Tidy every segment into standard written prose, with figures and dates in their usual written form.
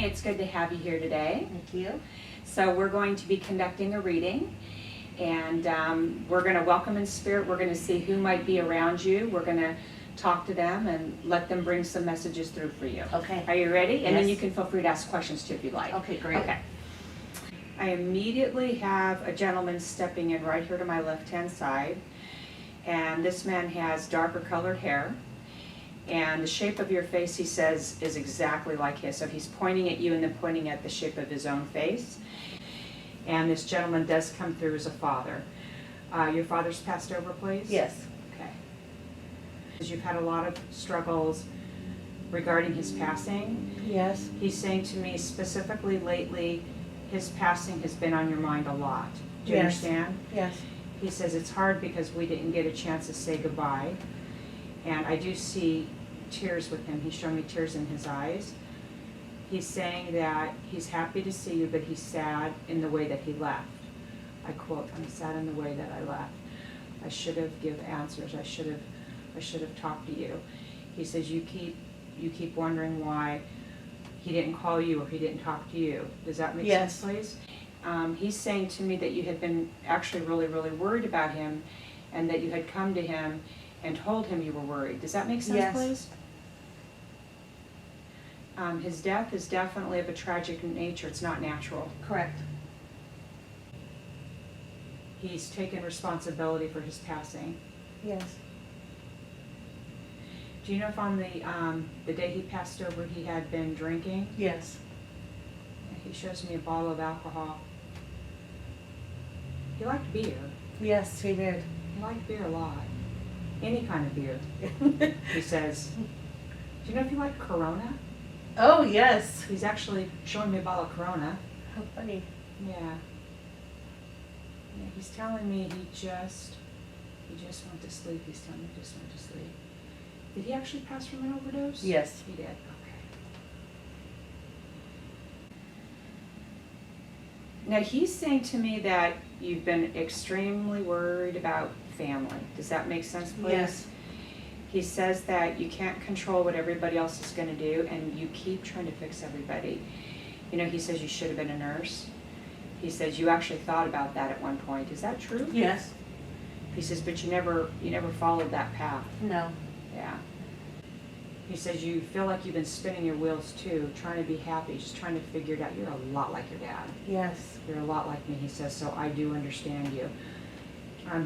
Renee, it's good to have you here today. Thank you. So we're going to be conducting a reading, and we're going to welcome in spirit. We're going to see who might be around you. We're going to talk to them and let them bring some messages through for you. Okay. Are you ready? And then Yes. you can feel free to ask questions too if you'd like. Okay, great. Okay. I immediately have a gentleman stepping in right here to my left-hand side, and this man has darker colored hair. And the shape of your face, he says, is exactly like his. So he's pointing at you and then pointing at the shape of his own face. And this gentleman does come through as a father. Your father's passed over, please? Yes. Okay. Because you've had a lot of struggles regarding his passing. Yes. He's saying to me specifically lately, his passing has been on your mind a lot. Do you Yes. understand? Yes. He says it's hard because we didn't get a chance to say goodbye. And I do see tears with him. He's showing me tears in his eyes. He's saying that he's happy to see you, but he's sad in the way that he left. I quote, "I'm sad in the way that I left. I should have give answers. I should have talked to you." He says you keep wondering why he didn't call you or he didn't talk to you. Does that make Yes. sense, please? He's saying to me that you had been actually really, really worried about him, and that you had come to him and told him you were worried. Does that make sense, Yes. please? His death is definitely of a tragic nature. It's not natural. Correct. He's taken responsibility for his passing. Yes. Do you know if on the day he passed over he had been drinking? Yes. He shows me a bottle of alcohol. He liked beer. Yes, he did. He liked beer a lot. Any kind of beer. He says, do you know if you like Corona? Oh, yes. He's actually showing me a bottle of Corona. How funny. Yeah. Yeah, he's telling me he just went to sleep. He's telling me he just went to sleep. Did he actually pass from an overdose? Yes. He did. Okay. Now he's saying to me that you've been extremely worried about family. Does that make sense, please? Yes. He says that you can't control what everybody else is going to do, and you keep trying to fix everybody. You know, he says you should have been a nurse. He says you actually thought about that at one point. Is that true? Yes. He says, but you never followed that path. No. Yeah. He says you feel like you've been spinning your wheels too, trying to be happy, just trying to figure it out. You're a lot like your dad. Yes. You're a lot like me, he says, so I do understand you.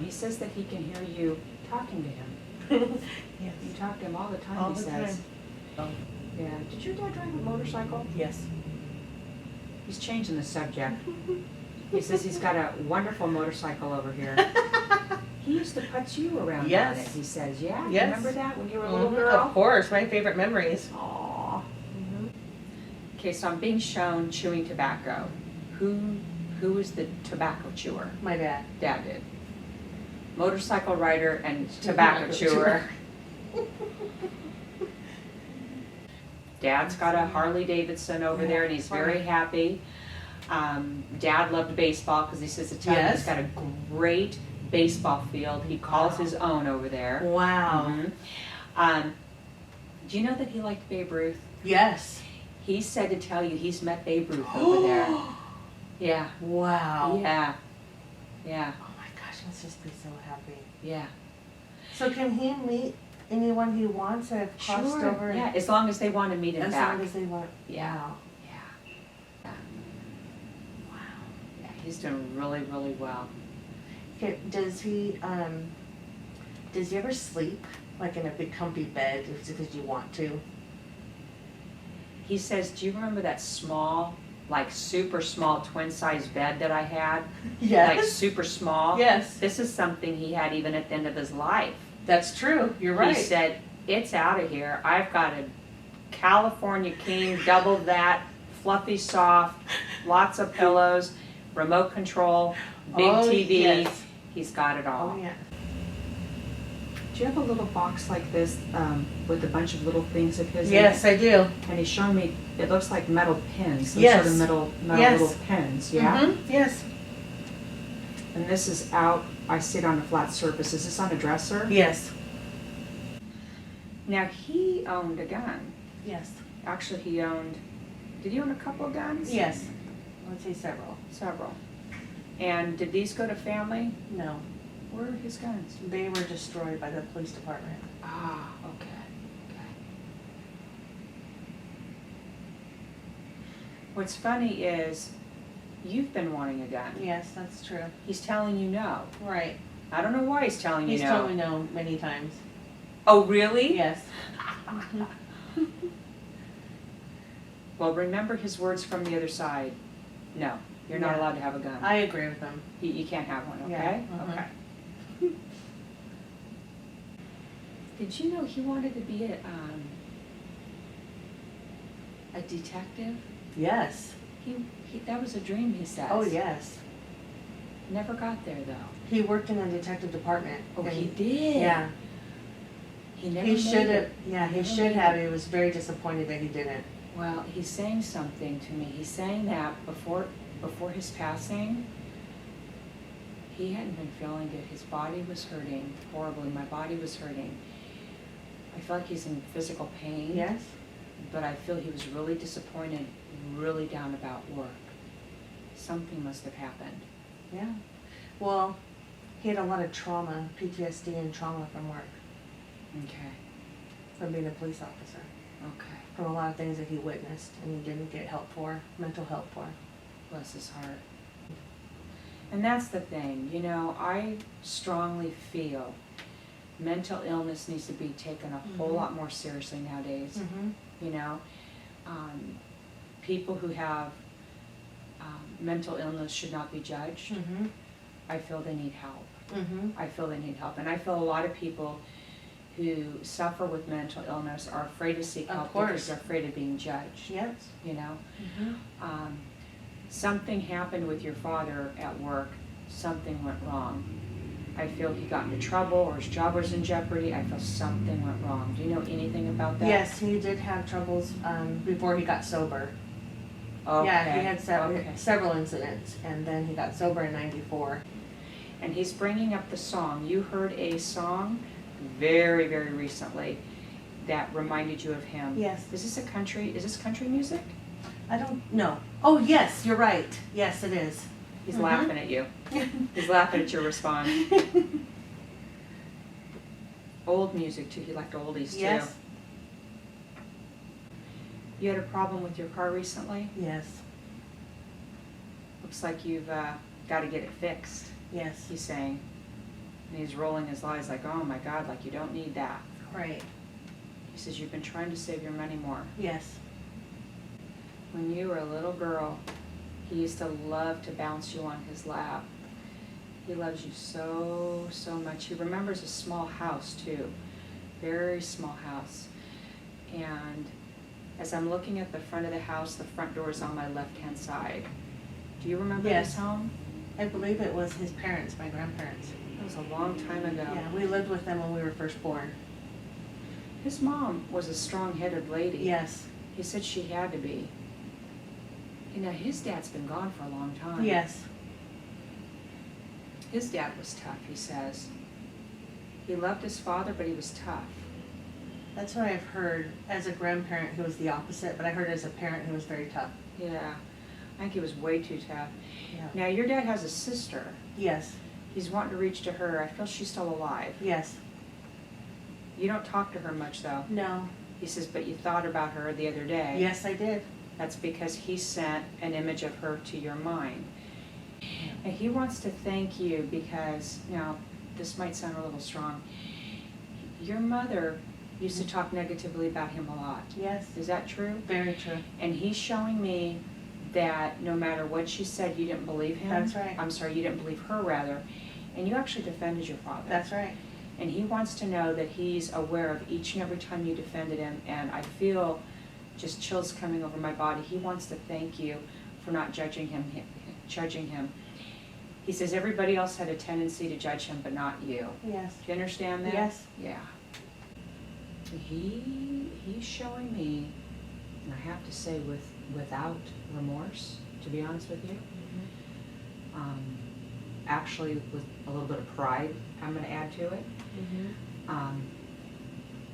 He says that he can hear you talking to him. Yes. You talk to him all the time, All he the says. time. Yeah. Did your dad drive a motorcycle? Yes. He's changing the subject. He says he's got a wonderful motorcycle over here. He used to putz you around Yes. on it, he says. Yeah? Yes. Remember that when you were a little Mhm, girl? of course, my favorite memories. Aww. Okay, so I'm being shown chewing tobacco. Who is the tobacco chewer? My dad. Dad did. Motorcycle rider and tobacco chewer. Dad's got a Harley Davidson over there, and he's very happy. Dad loved baseball because he says he's Yes. got a great baseball field. He calls his own over there. Wow. Do you know that he liked Babe Ruth? Yes. He said to tell you he's met Babe Ruth over there. Yeah. Wow. Yeah. Yeah. Oh my gosh, he must just be so happy. Yeah. So can he meet anyone he wants that have crossed Sure. over? Yeah, as long as they want to meet him As back. long as they want. Yeah. Wow. Yeah. Wow. Yeah, he's doing really, really well. Okay, does he ever sleep like in a big comfy bed if you want to? He says, do you remember that small, like super small twin-size bed that I had? Yes. Like super small? Yes. This is something he had even at the end of his life. That's true. You're right. He said, it's out of here. I've got a California King, double that, fluffy soft, lots of pillows, remote control, big TV. Yes. He's got it all. Oh yeah. Do you have a little box like this with a bunch of little things of his Yes, in it? I do. And he's showing me, it looks like metal pins, some Yes. sort of metal Yes. little pins, yeah? Mm-hmm. Yes. And this is out, I see it on a flat surface. Is this on a dresser? Yes. Now, he owned a gun. Yes. Actually, he owned Did he own a couple of guns? Yes, I would say several. Several. And did these go to family? No, Where are his guns? they were destroyed by the police department. Ah, okay. What's funny is, you've been wanting a gun. Yes, that's true. He's telling you no. Right. I don't know why he's telling you He's no. told me no many times. Oh, really? Yes. Well, remember his words from the other side. No, you're not Yeah. allowed to have a gun. I agree with him. You can't have one, Yeah, okay? mhm. Okay. Did you know he wanted to be a detective? Yes. That was a dream, he says. Oh, yes. Never got there, though. He worked in a detective department. Oh, and he did? Yeah. He never He made should have, it. yeah, he Never should made have. it. He was very disappointed that he didn't. Well, he's saying something to me. He's saying that before his passing, he hadn't been feeling good. His body was hurting horribly. My body was hurting. I feel like he's in physical pain. Yes? But I feel he was really disappointed, really down about work. Something must have happened. Yeah. Well, he had a lot of trauma, PTSD and trauma from work, Okay. from being a police officer, Okay. from a lot of things that he witnessed and he didn't get help for, mental help for. Bless his heart. And that's the thing, you know, I strongly feel mental illness needs to be taken a whole Mhm. lot more seriously nowadays. Mm-hmm. You know, people who have mental illness should not be judged. Mm-hmm. I feel they need help. Mm-hmm. I feel they need help. And I feel a lot of people who suffer with mental illness are afraid to seek Of help course. because they're afraid of being judged. Yes. You know, Mm-hmm. Something happened with your father at work. Something went wrong. I feel he got into trouble or his job was in jeopardy. I feel something went wrong. Do you know anything about that? Yes, he did have troubles before he got sober. Okay. Yeah, he had okay. several incidents, and then he got sober in '94. And he's bringing up the song. You heard a song very, very recently that reminded you of him. Yes. Is this country music? I don't know. Oh, yes, you're right. Yes, it is. He's Mhm. laughing at you. He's laughing at your response. Old music too. He liked oldies too. Yes. You had a problem with your car recently? Yes. Looks like you've got to get it fixed, Yes. he's saying. And he's rolling his eyes like, oh my God, like you don't need that. Right. He says, you've been trying to save your money more. Yes. When you were a little girl, he used to love to bounce you on his lap. He loves you so, so much. He remembers a small house too, very small house. And as I'm looking at the front of the house, the front door is on my left-hand side. Do you remember Yes. this home? I believe it was his parents, my grandparents. It was a long time ago. Yeah, we lived with them when we were first born. His mom was a strong-headed lady. Yes. He said she had to be. You know, his dad's been gone for a long time. Yes. His dad was tough, he says. He loved his father, but he was tough. That's what I've heard. As a grandparent, he was the opposite, but I heard as a parent, he was very tough. Yeah, I think he was way too tough. Yeah. Now, your dad has a sister. Yes. He's wanting to reach to her. I feel she's still alive. Yes. You don't talk to her much, though. No. He says, but you thought about her the other day. Yes, I did. That's because he sent an image of her to your mind. And he wants to thank you because, now, this might sound a little strong. Your mother used to talk negatively about him a lot. Yes. Is that true? Very true. And he's showing me that no matter what she said, you didn't believe him. That's right. I'm sorry, you didn't believe her, rather. And you actually defended your father. That's right. And he wants to know that he's aware of each and every time you defended him. And I feel just chills coming over my body. He wants to thank you for not judging him. He says everybody else had a tendency to judge him, but not you. Yes. Do you understand that? Yes. Yeah. He's showing me, and I have to say without remorse, to be honest with you. Actually with a little bit of pride, I'm going to add to it.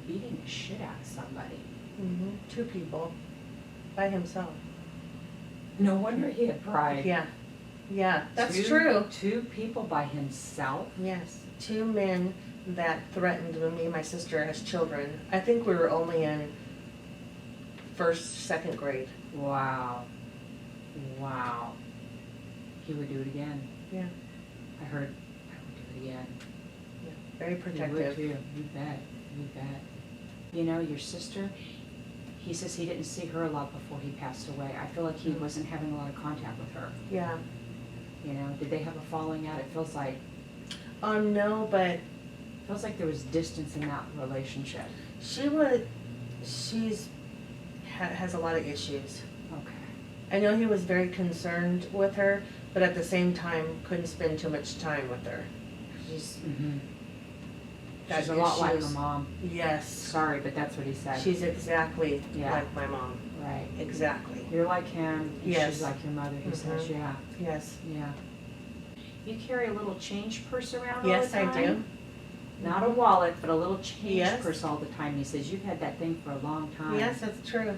Beating the shit out of somebody. 2 people by himself. No wonder he had pride. Yeah, yeah, that's Two- true. 2 people by himself? Yes, 2 men that threatened me and my sister as children. I think we were only in first, second grade. Wow. Wow. He would do it again. Yeah, I heard, I would do it again. yeah, very You would protective. too. You bet. You bet. You know, your sister, he says he didn't see her a lot before he passed away. I feel like he wasn't having a lot of contact with her. Yeah. You know, did they have a falling out? It feels like No, but there was distance in that relationship. she's has a lot of issues. Okay. I know he was very concerned with her, but at the same time couldn't spend too much time with her. She's got She's a lot like her issues. mom. Yes. Sorry, but that's what he said. She's exactly Yeah. like my mom. Right. Exactly. You're like him, and Yes. she's like your mother, he says, yeah. Yes. Yeah. You carry a little change purse around all the Yes, time? I do. Not a wallet, but a little change Yes. purse all the time. He says, you've had that thing for a long time. Yes, that's true.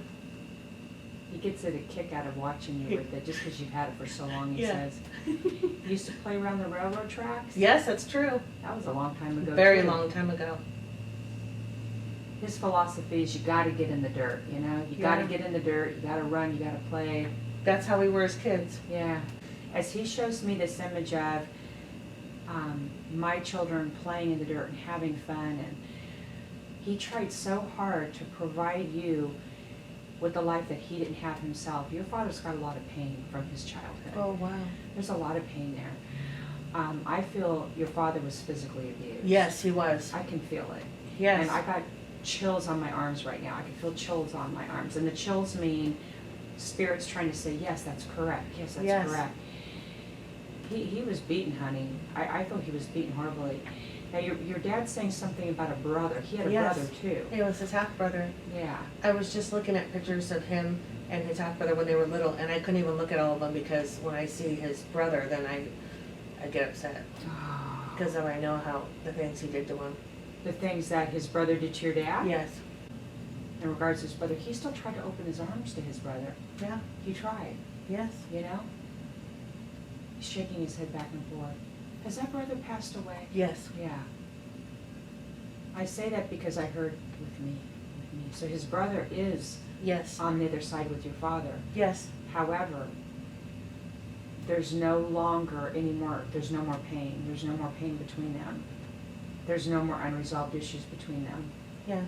He gets a kick out of watching you with it, just because you've had it for so long, he Yeah. says. You used to play around the railroad tracks? Yes, that's true. That was a long time ago, Very too. long time ago. His philosophy is you gotta get in the dirt, you know? You gotta Yeah. get in the dirt, you gotta run, you gotta play. That's how we were as kids. Yeah. As he shows me this image of my children playing in the dirt and having fun, and he tried so hard to provide you with the life that he didn't have himself. Your father's got a lot of pain from his childhood. Oh, wow. There's a lot of pain there. I feel your father was physically abused. Yes, he was. I can feel it. Yes. And I got chills on my arms right now. I can feel chills on my arms. And the chills mean spirits trying to say, yes, that's correct. Yes, that's Yes. correct. He was beaten, honey. I feel he was beaten horribly. Now, your dad's saying something about a brother. He had a Yes. brother, too. He was his half-brother. Yeah. I was just looking at pictures of him and his half-brother when they were little, and I couldn't even look at all of them because when I see his brother, then I get upset because I know how the things he did to him. The things that his brother did to your dad? Yes. In regards to his brother, he still tried to open his arms to his brother. Yeah. He tried, Yes. you know? He's shaking his head back and forth. Has that brother passed away? Yes. Yeah. I say that because I heard with me. So his brother is Yes. on the other side with your father. Yes. However, there's no longer there's no more pain. There's no more pain between them. There's no more unresolved issues between them. Yeah.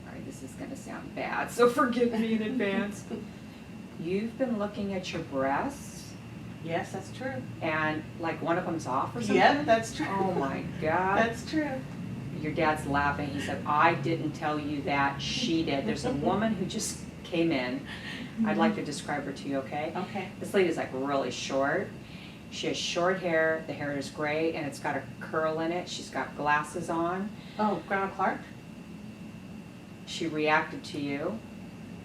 All right, this is going to sound bad, so forgive me in advance. You've been looking at your breasts, Yes, that's true. and like one of them's off or something? Yeah, that's true. Oh my God. That's true. Your dad's laughing. He said, I didn't tell you that, she did. There's a woman who just came in. I'd like to describe her to you, okay? Okay. This lady's like really short. She has short hair. The hair is gray and it's got a curl in it. She's got glasses on. Oh, Grandma Clark? She reacted to you.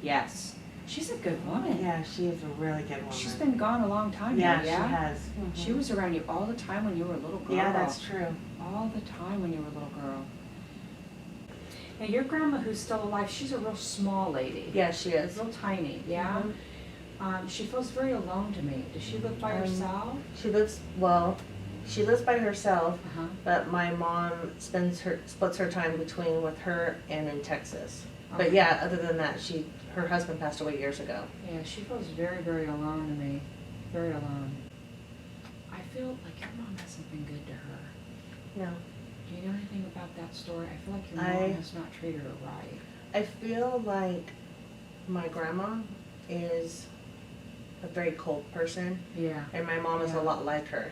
Yes. She's a good woman. Yeah, she is a really good woman. She's been gone a long time Yeah, now, she yeah? has. She was around you all the time when you were a little girl. Yeah, that's true. All the time when you were a little girl. Now, your grandma who's still alive, she's a real small lady. Yeah, she is. Real tiny, yeah? She feels very alone to me. Does she live by herself? She lives by herself, Uh-huh. but my mom splits her time between with her and in Texas. But Okay. yeah, other than that, her husband passed away years ago. Yeah, she feels very, very alone to me. Very alone. I feel like your mom hasn't been good to her. No. Do you know anything about that story? I feel like your mom has not treated her right. I feel like my grandma is a very cold person, Yeah. and my mom is a Yeah. lot like her.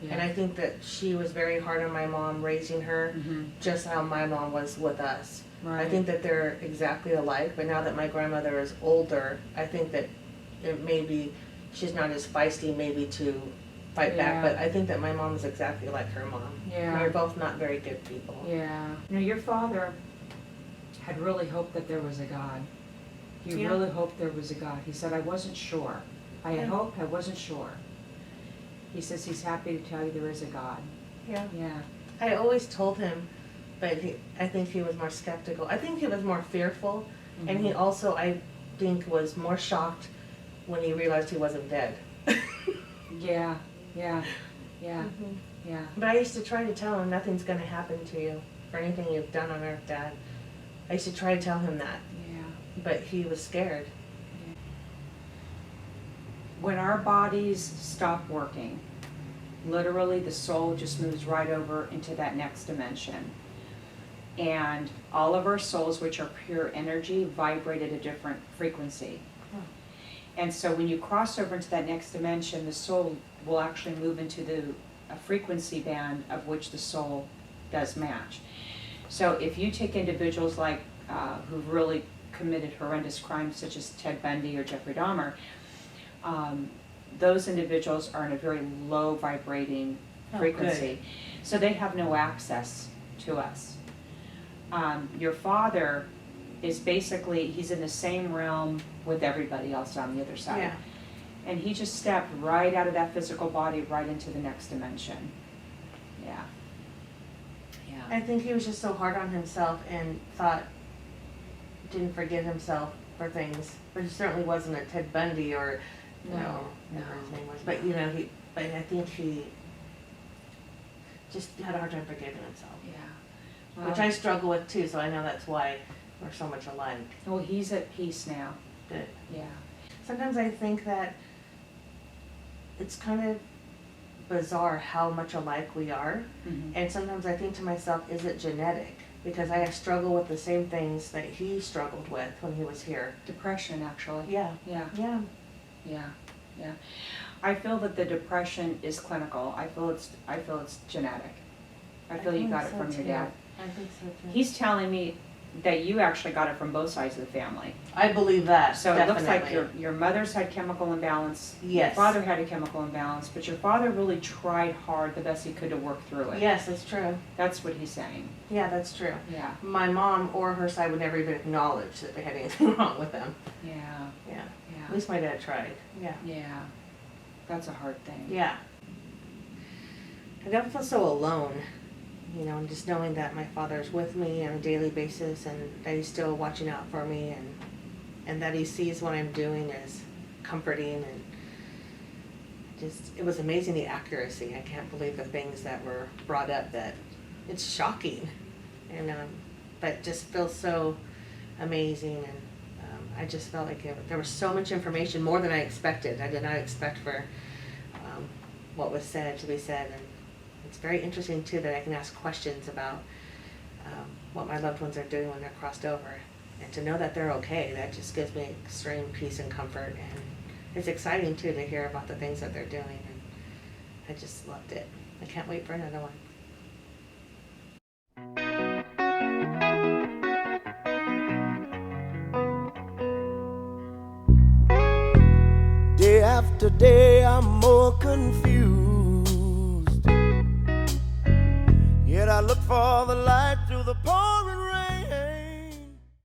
Yeah. And I think that she was very hard on my mom raising her, Mhm. just how my mom was with us. Right. I think that they're exactly alike, but now that my grandmother is older, I think that it maybe she's not as feisty maybe to fight back, Yeah. but I think that my mom is exactly like her mom. Yeah. They're both not very good people. Yeah. You know, your father had really hoped that there was a God. He Yeah. really hoped there was a God. He said, I wasn't sure. I had Yeah. hoped, I wasn't sure. He says he's happy to tell you there is a God. Yeah. Yeah. I always told him, but I think he was more skeptical. I think he was more fearful, and he Mhm. also, I think, was more shocked when he realized he wasn't dead. Yeah, yeah, yeah, Mhm. yeah. But I used to try to tell him nothing's going to happen to you for anything you've done on earth, Dad. I used to try to tell him that, Yeah. but he was scared. When our bodies stop working, literally the soul just moves right over into that next dimension. And all of our souls, which are pure energy, vibrate at a different frequency. And so when you cross over into that next dimension, the soul will actually move into a frequency band of which the soul does match. So if you take individuals like who've really committed horrendous crimes such as Ted Bundy or Jeffrey Dahmer, those individuals are in a very low vibrating frequency. So they have no access to us. Your father is basically, he's in the same realm with everybody else on the other side. Yeah. And he just stepped right out of that physical body right into the next dimension. Yeah. Yeah. I think he was just so hard on himself and didn't forgive himself for things. But he certainly wasn't a Ted Bundy or, No. whatever his name was. But, but I think he just had a hard time forgiving himself. Yeah. Which I struggle with too, so I know that's why we're so much alike. Well, he's at peace now. Good. Yeah. Sometimes I think that it's kind of bizarre how much alike we are. Mhm. And sometimes I think to myself, is it genetic? Because I struggle with the same things that he struggled with when he was here. Depression, actually. Yeah. Yeah. Yeah. Yeah. Yeah. I feel that the depression is clinical. I feel it's genetic. I feel you think got it so, from your too. dad. I think so too. He's telling me that you actually got it from both sides of the family. I believe that. So definitely. it looks like your mother's had chemical imbalance. Yes. Your father had a chemical imbalance, but your father really tried hard the best he could to work through it. Yes, that's true. That's what he's saying. Yeah, that's true. Yeah. My mom or her side would never even acknowledge that they had anything wrong with them. Yeah. Yeah. At Yeah. least my dad tried. Yeah. Yeah. That's a hard thing. Yeah. I don't feel so alone, and just knowing that my father's with me on a daily basis and that he's still watching out for me and that he sees what I'm doing is comforting, and it was amazing, the accuracy. I can't believe the things that were brought up, that it's shocking, and but just feels so amazing, and I just felt like there was so much information, more than I expected. I did not expect for what was said to be said, and it's very interesting too that I can ask questions about what my loved ones are doing when they're crossed over, and to know that they're okay. That just gives me extreme peace and comfort, and it's exciting too to hear about the things that they're doing, and I just loved it. I can't wait for another one. Day after day I'm more confused, yet I look for the light through the pouring rain.